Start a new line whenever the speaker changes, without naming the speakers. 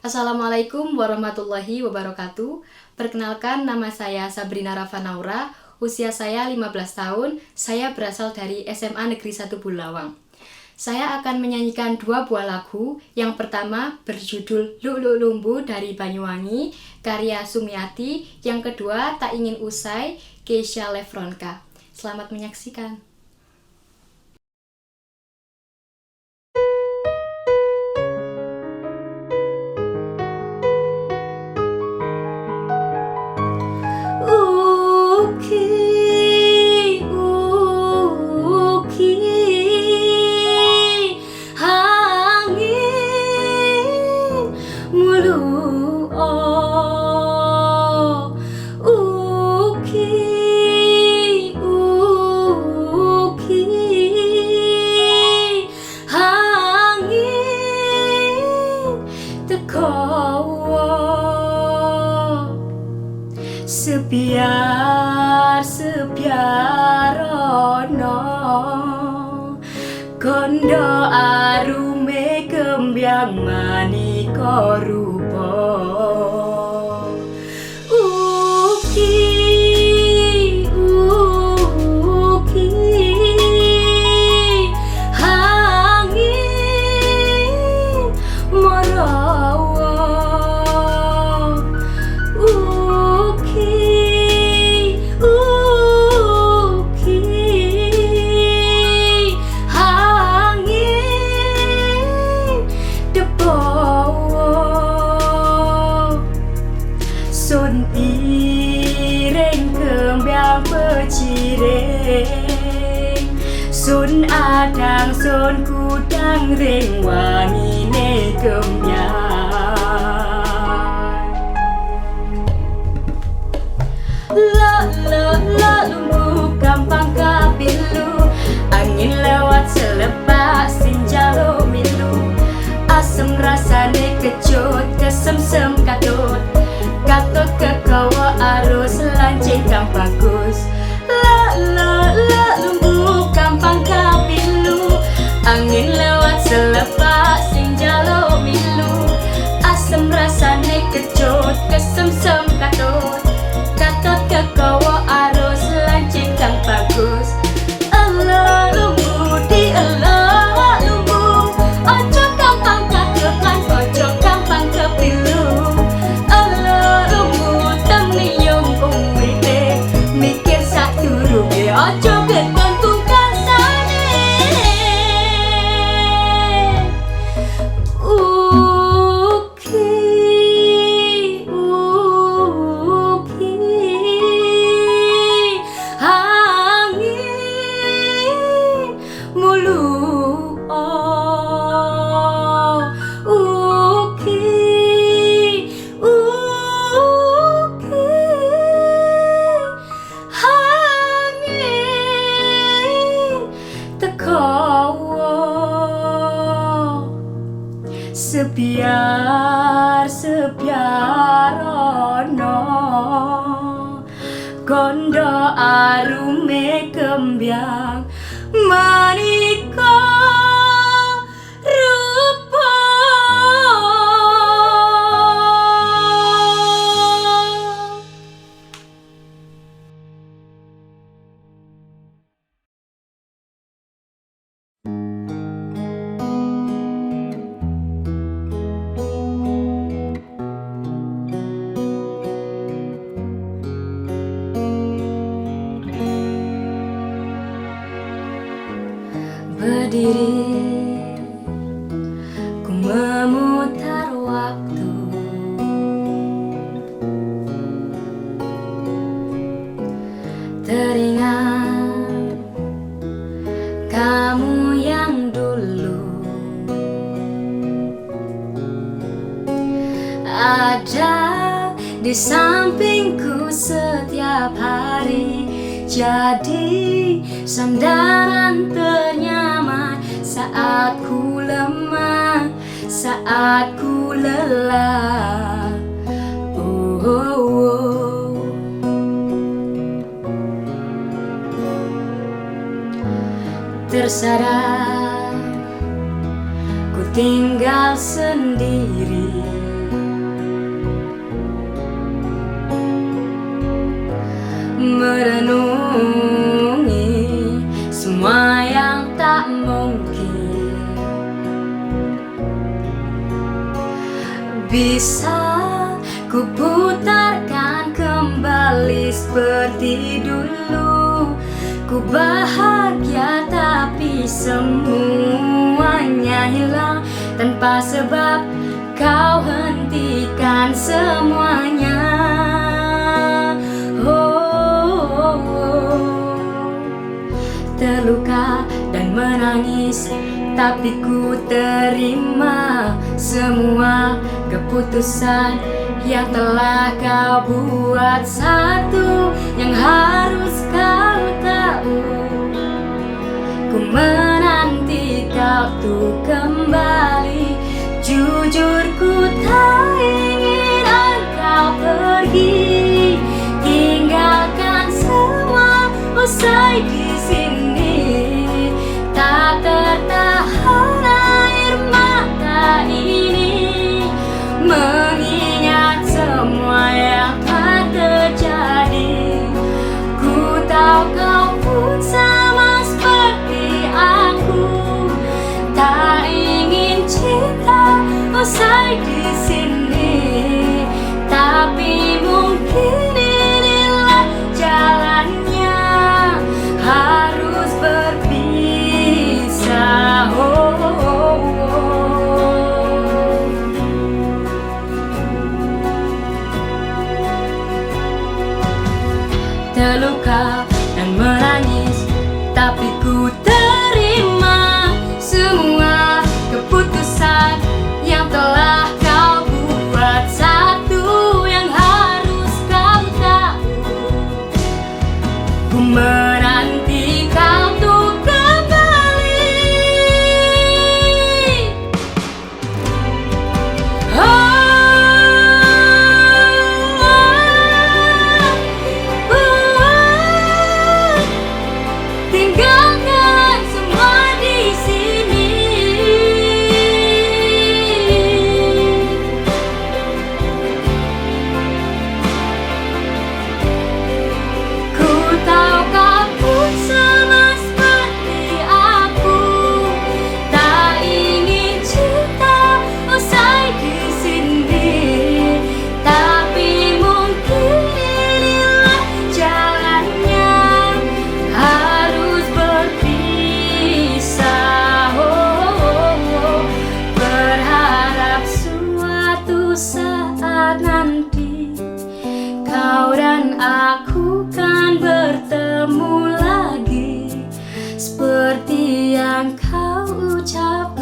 Assalamualaikum warahmatullahi wabarakatuh. Perkenalkan, nama saya Sabrina Rafanaura. Usia saya 15 tahun. Saya berasal dari SMA Negeri 1 Bulawang. Saya akan menyanyikan dua buah lagu. Yang pertama berjudul Lu'lu' Lumbu dari Banyuwangi, karya Sumiati. Yang kedua Tak Ingin Usai, Keisha Lefronka. Selamat menyaksikan. Sepiar ono kondo arume kembyang manika rupa uki angin marawa sun ireng kembyang pecireng sun adang sun kudang ring wangine kembyang lo lumbu gampang kapilu angin lewat selepas sinjalo milu asem rasane kecut kesemsem katut katut kegawa arus lancing kang bagus lumbu gampang kapilu angin lewat selepas sing jalo milu asem rasane kecut kesemsem katut katut kegawa arus lancing kang bagus lumbu di lumbu ojo gampang kagepan ojo gampang kepilu ojo kegantung kasane angin mulu sepiar ono kondo arume kembyang manika rupa berdiri ku memutar waktu teringat kamu yang dulu ada di sampingku setiap hari jadi sandaran ternyaman saat ku lemah, saat ku lelah. Oh, oh, oh. tersadar ku tinggal sendiri, merenungi semua yang tak mungkin bisa ku putarkan kembali seperti dulu. Ku bahagia tapi semuanya hilang tanpa sebab kau hentikan semuanya. Terluka dan menangis tapi ku terima semua keputusan yang telah kau buat. Satu yang harus kau tahu, ku menanti kau tuh kembali. Jujur ku tak ingin engkau pergi, tinggalkan semua usai di sini. Tak tertahan air mata ini mengingat semua yang telah terjadi. Ku tahu kau pun sama seperti aku, tak ingin cinta usai di sini. Tapi mungkin inilah jalannya, harus berpisah. Terluka dan menangis tapi ku terima semua keputusan yang telah kau buat. Satu yang harus kau tahu, ku menanti kau tuh kembali. Tinggalkan semua di sini. Ku tahu kau pun sama seperti aku, tak ingin cinta usai di sini. Tapi mungkin inilah jalannya, harus berpisah. Berharap suatu saat nanti kau dan aku kan bertemu lagi seperti yang kau ucapkan.